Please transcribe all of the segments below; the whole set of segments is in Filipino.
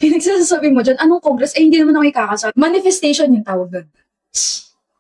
Pinagsasabi mo dyan, anong congress? Eh, hindi naman ako ikakasal. Manifestation yung tawag doon.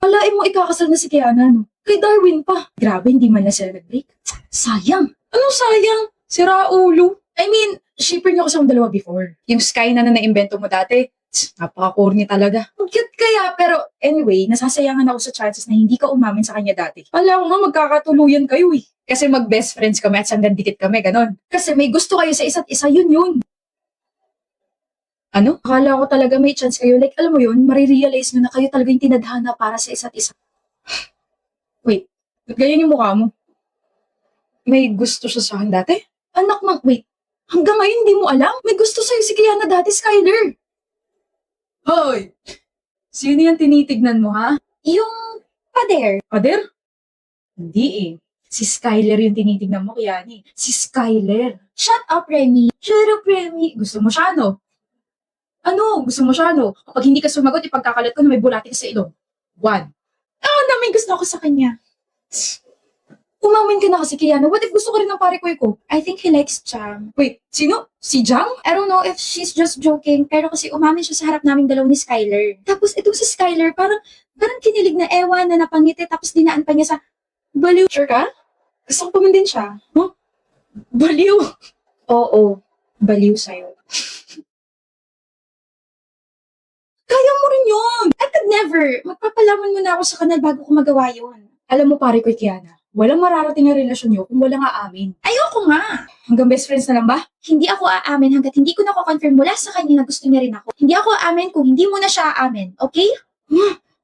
Alain mo ikakasal na si Kiana, no? Kay Darwin pa. Grabe, hindi man na-celebrate. Sayang. Anong sayang? Sira ulo. I mean, shipper niyo kasi ang dalawa before. Yung Sky na naimbento mo dati, napaka-corny talaga. Ang cute kaya, pero anyway, nasasayangan ako sa chances na hindi ka umamin sa kanya dati. Pala ko nga magkakatuluyan kayo eh. Kasi mag-best friends kami at hanggang dikit kami, ganon. Kasi may gusto kayo sa isa't isa, yun. Ano? Akala ko talaga may chance kayo. Like, alam mo yun, marirealize nyo na kayo talaga yung tinadhana para sa isa't isa. Wait, ba't ganyan yung mukha mo? May gusto siya sa akin dati? Anak ng, wait, hanggang ngayon hindi mo alam? May gusto sa'yo si Kiana dati, Skyler. Hoy! Sino yung tinitignan mo, ha? Yung pader. Pader? Hindi eh. Si Skyler yung tinitignan mo, Kiani. Si Skyler. Shut up, Remy. Shut up, Remy. Gusto mo siya, no? Ano? Gusto mo siya, no? Kapag hindi ka sumagot, ipagkakalat ko na may bulati ka sa ilong. 1. Na may gusto ako sa kanya. Umamin ka na kasi, Kiana. What if gusto ka rin ng pare ko? I think he likes Jam. Wait, sino? Si Jam? I don't know if she's just joking, pero kasi umamin siya sa harap naming dalaw ni Skyler. Tapos itong si Skyler, parang kinilig na ewan na napangiti, tapos dinaan pa niya sa baliw. Sure ka? Gusto ko pa man din siya. Huh? Baliw? Oo, baliw sa'yo. Kaya mo rin yun! I could never. Magpapalaman mo na ako sa kanal bago ko magawa yun. Alam mo pare ko, Kiana, walang mararating na relasyon nyo kung walang aamin. Ayoko nga! Hanggang best friends na lang ba? Hindi ako aamin hanggat hindi ko nako-confirm mula sa kanya na gusto niya rin ako. Hindi ako aamin kung hindi mo na siya aamin, okay?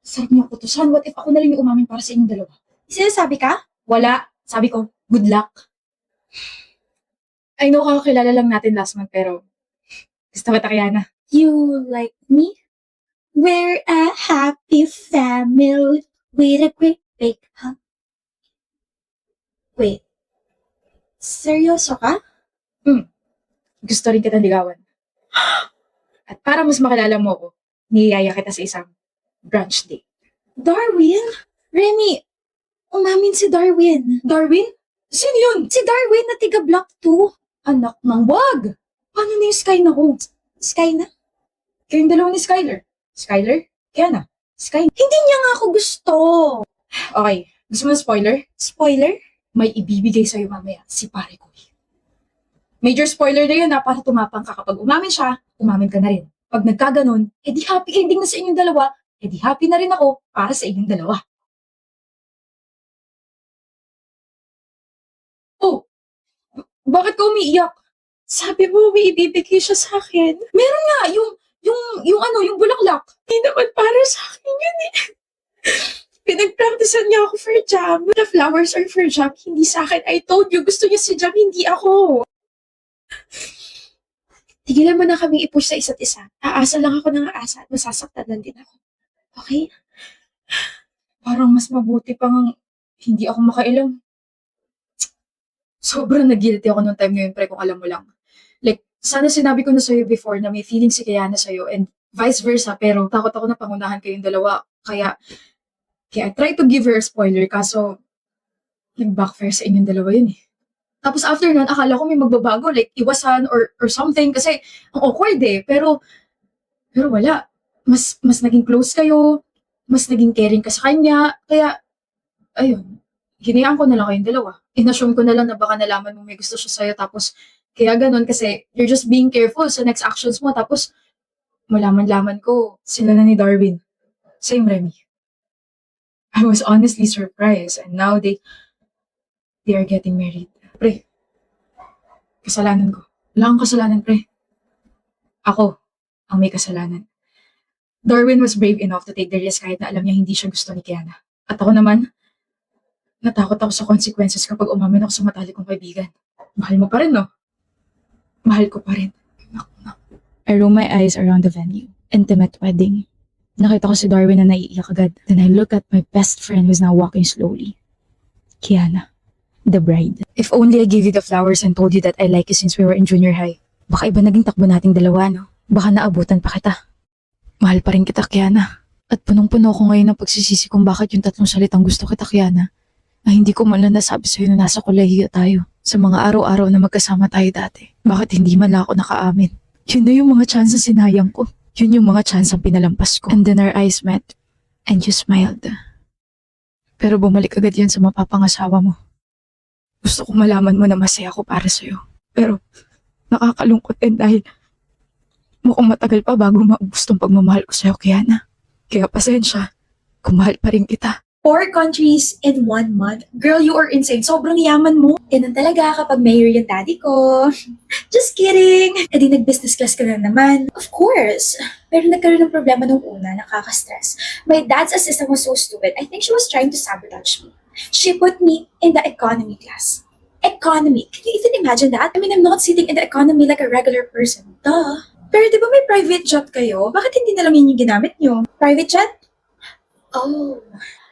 Sarap niya ako to. San, what if ako na lang yung umamin para sa inyong dalawa? Sinasabi ka? Wala. Sabi ko, good luck. I know kakakilala lang natin last month pero gusto ba Kiana? You like me? We're a happy family with a great big hug. Wait, seryoso ka? Gusto rin kitang ligawan. At para mas makilala mo ako, niyaya kita sa isang brunch date. Darwin? Remy, umamin si Darwin. Darwin? Sino yun? Si Darwin na tiga Block 2. Anak ng wag! Paano na yung Sky na ko? Sky na? Kayong dalawa ni Skyler. Skyler? Kiana? Sky? Hindi niya nga ako gusto. Okay. Gusto mo na spoiler? Spoiler? May ibibigay sa'yo mamaya si pare ko. Major spoiler na yun na para tumapang ka kapag umamin siya, umamin ka na rin. Pag nagkaganon, edi happy ending na sa inyong dalawa, edi happy na rin ako para sa inyong dalawa. Oh, bakit ka umiiyak? Sabi mo, may ibibigay siya sa akin. Meron nga, yung bulaklak. Hindi naman para sa akin yun eh. Pinag-practicean niya ako for Jam. The flowers are for Jam, hindi sa akin. I told you, gusto niya si Jam, hindi ako. Tigilan mo na kaming i-push sa isa't isa. Aasa lang ako ng aasa at masasaktan lang din ako. Okay? Parang mas mabuti pang hindi ako makailam. Sobrang nag-guilty ako nung time na yun, pre, kung alam mo lang. Like, sana sinabi ko na sa'yo before na may feeling si Kiana sa'yo and vice versa, pero takot ako na pangunahan kayong dalawa. Kaya I try to give her a spoiler, kaso nag-backfire sa inyong dalawa yun eh. Tapos after nun, akala ko may magbabago, like iwasan or something, kasi ang awkward eh. Pero wala. Mas naging close kayo, mas naging caring ka sa kanya, kaya, ayun, hinayaan ko na lang kayong dalawa. Inassume ko na lang na baka nalaman mo may gusto siya sa'yo, tapos kaya ganun kasi you're just being careful sa next actions mo, tapos malaman-laman ko, sila na ni Darwin. Same Remy. I was honestly surprised and now they are getting married. Pre, kasalanan ko. Wala kang kasalanan, pre. Ako ang may kasalanan. Darwin was brave enough to take the risk kahit na alam niya hindi siya gusto ni Kiana. At ako naman, natakot ako sa consequences kapag umamin ako sa matalik kong kaibigan. Mahal mo pa rin, no? Mahal ko pa rin. I roll my eyes around the venue. Intimate wedding. Nakita ko si Darwin na naiiyak agad. Then I look at my best friend who's now walking slowly. Kiana, the bride. If only I gave you the flowers and told you that I like you since we were in junior high. Baka iba naging takbo nating dalawa, no? Baka naabutan pa kita. Mahal pa rin kita, Kiana. At punong-puno ko ngayon ng pagsisisi kung bakit yung 3 salitang gusto kita, Kiana, na hindi ko man lang nasabi sa'yo na nasa kolehiyo tayo. Sa mga araw-araw na magkasama tayo dati. Bakit hindi man lang ako nakaamin? Yun na yung mga chance na sinayang ko. Yun yung mga chance ang pinalampas ko. And then our eyes met. And you smiled. Pero bumalik agad yun sa mapapangasawa mo. Gusto ko malaman mo na masaya ako para sa'yo. Pero nakakalungkot din dahil mukhang matagal pa bago maubos tong pagmamahal ko sa'yo, Kiana. Kaya pasensya, kung mahal pa rin kita. 4 countries in 1 month. Girl, you are insane. Sobrang yaman mo. Ganun talaga kapag mayor yung daddy ko. Just kidding. E di nag-business class ka na naman. Of course. Pero nagkaroon ng problema nung una, nakaka-stress. My dad's assistant was so stupid. I think she was trying to sabotage me. She put me in the economy class. Economy. Can you even imagine that? I mean, I'm not sitting in the economy like a regular person. Duh. Pero di ba may private jet kayo? Bakit hindi na lang yun yung ginamit nyo? Private jet? Oh.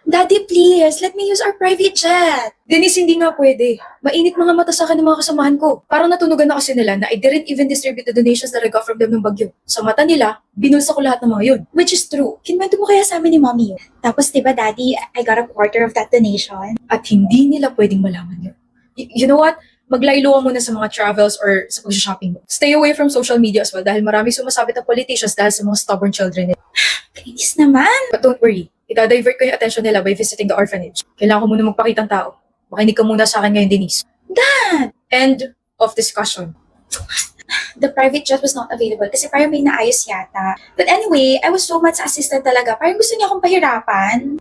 Daddy, please, let me use our private jet. Denise, hindi nga pwede. Mainit mga mata sa akin ng mga kasamahan ko. Parang natunugan na kasi nila na I didn't even distribute the donations that I got from them ng bagyo. Sa mata nila, binulsa ko lahat ng mga yun. Which is true. Kinwento mo kaya sa amin ni Mommy yun? Tapos, di ba, Daddy, I got a quarter of that donation. At hindi nila pwedeng malaman yun. You know what? Maglaylo ka muna sa mga travels or sa pag-shopping mo. Stay away from social media as well dahil maraming sumasabit na politicians dahil sa mga stubborn children nila. Kainis naman. But don't worry, ita-divert ko yung attention nila by visiting the orphanage. Kailangan ko muna magpakitang tao. Makinig ka muna sa akin ngayon, Denise. Dad! End of discussion. The private jet was not available kasi parang may naayos yata. But anyway, I was so much sa assistant talaga. Parang gusto niya akong pahirapan.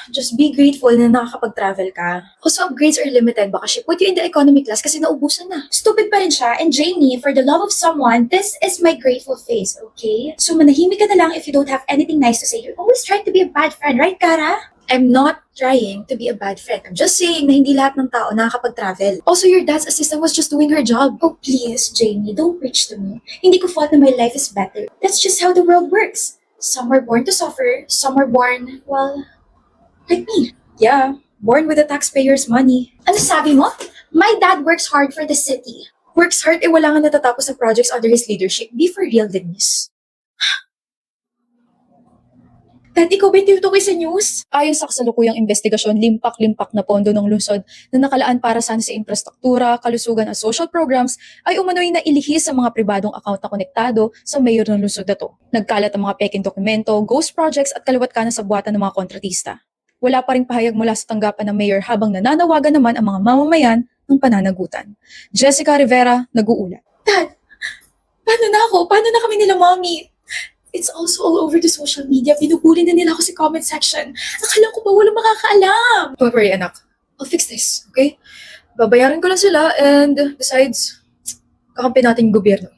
Just be grateful na nakakapag-travel ka. Also, upgrades are limited. Baka she put you in the economy class kasi naubusan na. Stupid pa rin siya. And Jamie, for the love of someone, this is my grateful face, okay? So manahimik ka na lang if you don't have anything nice to say. You're always trying to be a bad friend, right, Kara? I'm not trying to be a bad friend. I'm just saying na hindi lahat ng tao nakakapag-travel. Also, your dad's assistant was just doing her job. Oh, please, Jamie, don't preach to me. Hindi ko fault na my life is better. That's just how the world works. Some are born to suffer, some are born, well, like me. Yeah, born with the taxpayers' money. Ano sabi mo? My dad works hard for the city. Works hard, wala nga natatapos na projects under his leadership. Be for real, Denise. Dad, ikaw ba tinutukoy sa news? Ayon sa kasalukuyang investigasyon, limpak-limpak na pondo ng lungsod na nakalaan para sana sa infrastruktura, kalusugan at social programs ay umano'y nailihis sa mga pribadong account na konektado sa mayor ng lungsod na to. Nagkalat ang mga peking dokumento, ghost projects at kaliwat kanan sa buhatan ng mga kontratista. Wala pa ring pahayag mula sa tanggapan ng mayor habang nananawagan naman ang mga mamamayan ng pananagutan. Jessica Rivera, nag-uulat. Dad, paano na ako? Paano na kami nila, Mommy? It's also all over the social media. Binubuli na nila ako sa comment section. Akala ko ba walang makakaalam? Don't worry, anak. I'll fix this, okay? Babayaran ko lang sila and besides, kakampi natin yung gobyerno.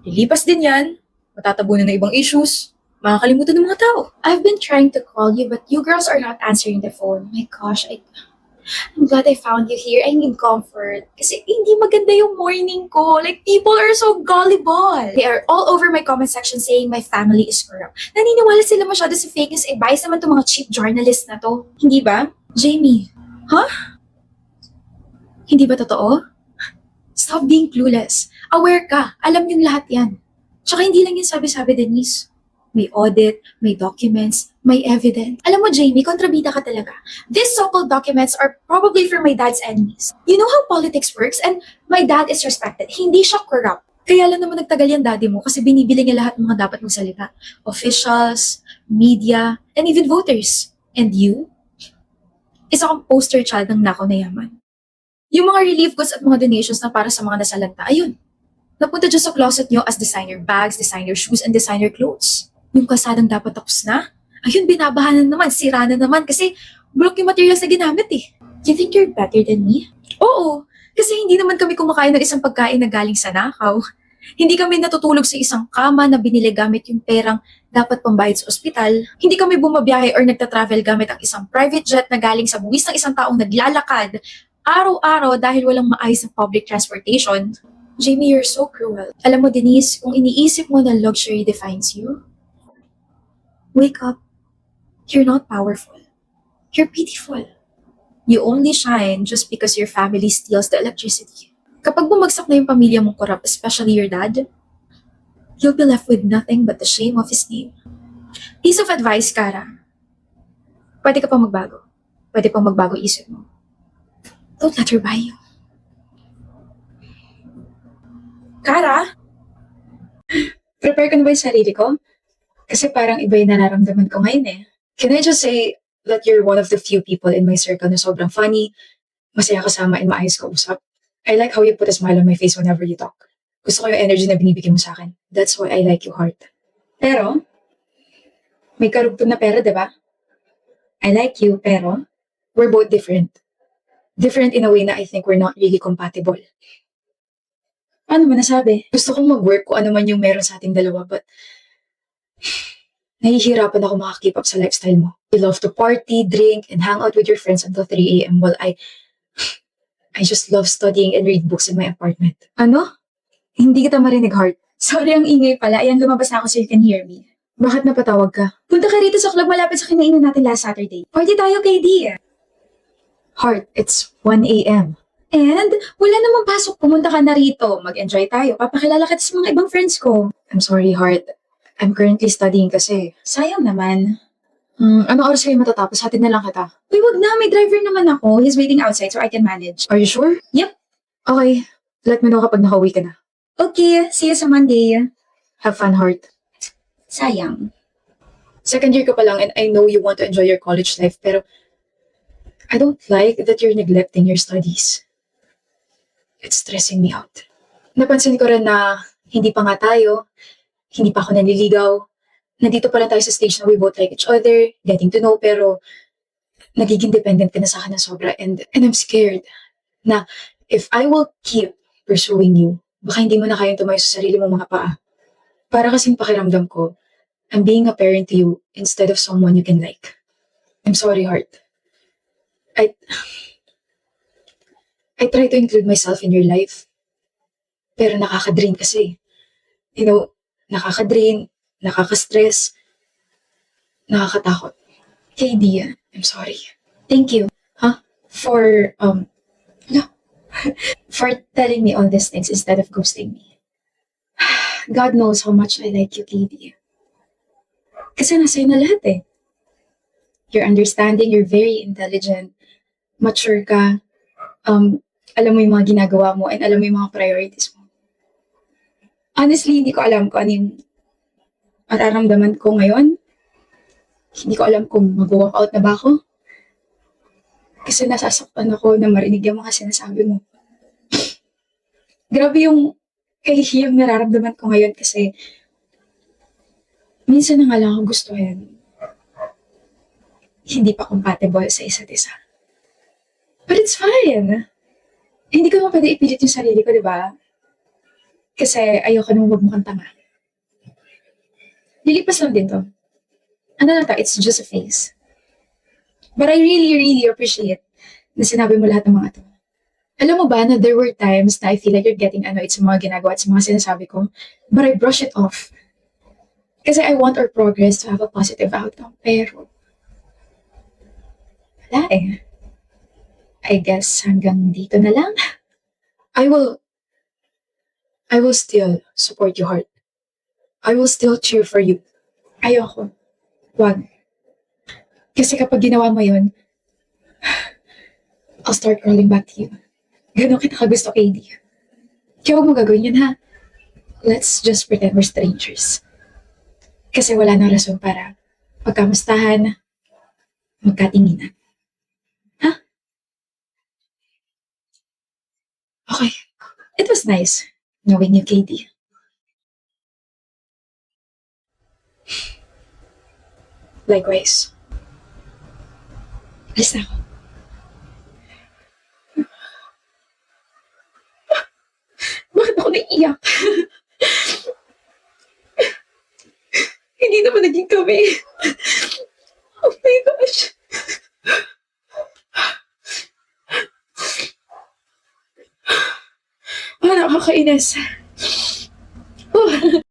Lilipas din yan, matatabunan ng ibang issues, makakalimutan ng mga tao. I've been trying to call you, but you girls are not answering the phone. My gosh, I'm glad I found you here. I need comfort. Kasi hindi maganda yung morning ko. Like, people are so gullible. They are all over my comment section saying my family is corrupt. Naniniwala sila masyado sa fake news. Eh, bias naman itong mga cheap journalists na to. Hindi ba? Jamie, hindi ba totoo? Stop being clueless. Aware ka. Alam yung lahat yan. Tsaka hindi lang yung sabi-sabi, Denise. May audit, may documents, may evidence. Alam mo, Jamie, kontrabida ka talaga. These so-called documents are probably for my dad's enemies. You know how politics works and my dad is respected. Hindi siya corrupt. Kaya lang naman nagtagal yung daddy mo kasi binibili niya lahat ng mga dapat magsalita. Officials, media, and even voters. And you? Isa kang poster child ng nakaw na yaman. Yung mga relief goods at mga donations na para sa mga nasalanta, ayun. Napunta dyan sa closet nyo as designer bags, designer shoes, and designer clothes. Yung kasadang dapat tapos na, ayun, binabahanan naman, sira na naman kasi bulok yung materials na ginamit eh. You think you're better than me? Oo, kasi hindi naman kami kumakain ng isang pagkain na galing sa nakaw. Hindi kami natutulog sa isang kama na binili gamit yung perang dapat pambayad sa ospital. Hindi kami bumabiyahe or nagta-travel gamit ang isang private jet na galing sa buwis ng isang taong naglalakad araw-araw dahil walang maayos na public transportation. Jamie, you're so cruel. Alam mo, Denise, kung iniisip mo na luxury defines you, wake up. You're not powerful. You're pitiful. You only shine just because your family steals the electricity. Kapag bumagsak na yung pamilya mong corrupt, especially your dad, you'll be left with nothing but the shame of his name. Piece of advice, Kara. Pwede ka pang magbago. Pwede pang magbago isip mo. Don't let her buy you. Kara? Na-prepare ko na ba yung sarili ko? Kasi parang iba yung nararamdaman ko ngayon eh. Can I just say that you're one of the few people in my circle na sobrang funny, masaya kasama, and maayos ka usap? I like how you put a smile on my face whenever you talk. Gusto ko yung energy na binibigay mo sa akin. That's why I like you, Heart. Pero, may karugtong na pera, diba? I like you, pero we're both different. Different in a way na I think we're not really compatible. Paano mo nasabi? Gusto kong mag-work kung ano man yung meron sa ating dalawa, but nahihirapan ako makakip up sa lifestyle mo. You love to party, drink, and hang out with your friends until 3 a.m. while I just love studying and read books in my apartment. Ano? Hindi kita marinig, Heart. Sorry, ang ingay pala. Ayan, lumabas na ako so you can hear me. Bakit napatawag ka? Punta ka rito sa club malapit sa kinainan natin last Saturday. Party tayo, KD. Heart, it's 1 a.m. And wala namang pasok. Pumunta ka na rito. Mag-enjoy tayo. Papakilala kita sa mga ibang friends ko. I'm sorry, Heart. I'm currently studying kasi. Sayang naman. Anong oras kayo matatapos? Hatid na lang kita. Uy, wag na. May driver naman ako. He's waiting outside so I can manage. Are you sure? Yep. Okay. Let me know kapag nakauwi ka na. Okay. See you sa Monday. Have fun, Heart. Sayang. Second year ka pa lang and I know you want to enjoy your college life pero I don't like that you're neglecting your studies. It's stressing me out. Napansin ko rin na hindi pa nga tayo, hindi pa ako nanliligaw. Nandito pa lang tayo sa stage na we both like each other, getting to know, pero nagiging dependent ka na sa akin na sobra and I'm scared na if I will keep pursuing you, baka hindi mo na kayang tumayo sa sarili mo mga paa. Para kasing pakiramdam ko, I'm being a parent to you instead of someone you can like. I'm sorry, Heart. I try to include myself in your life. Pero nakaka-drain kasi. You know, nakaka-drain, nakaka-stress, nakakatakot. KD, I'm sorry. Thank you. Huh? For, no. For telling me all these things instead of ghosting me. God knows how much I like you, KD. Kasi nasa na lahat eh. You're understanding, you're very intelligent, mature ka, alam mo yung mga ginagawa mo and alam mo yung mga priorities mo. Honestly, hindi ko alam kung ano yung mararamdaman ko ngayon. Hindi ko alam kung mag-walk out na ba ako. Kasi nasasaktan ako na marinig yung mga sinasabi mo. Grabe yung kahihiyang nararamdaman ko ngayon kasi minsan na nga lang ako gustuhin. Hindi pa compatible sa isa't isa. But it's fine. Hindi ko naman pwede ipilit yung sarili ko, di ba? Kasi ayoko naman magmukhang tanga. Lilipas lang din to. Ano lang to, it's just a phase. But I really, really appreciate na sinabi mo lahat ng mga to. Alam mo ba na there were times na I feel like you're getting annoyed sa mga ginagawa at sa mga sinasabi ko, but I brush it off. Kasi I want our progress to have a positive outcome. Pero, wala eh. I guess hanggang dito na lang. I will still support you, Heart. I will still cheer for you. Ayoko. Wag. Kasi kapag ginawa mo yun, I'll start crawling back to you. Ganon kita kagusto, KD. Kaya huwag mo gagawin yun, ha? Let's just pretend we're strangers. Kasi wala nang rason para magkamustahan, magkatinginan. Ha? Okay. It was nice knowing you, KD. Likewise. Alis na ako. Bakit ako naiiyak? Hindi naman naging kami. Oh my gosh. Nakakainis. Oh.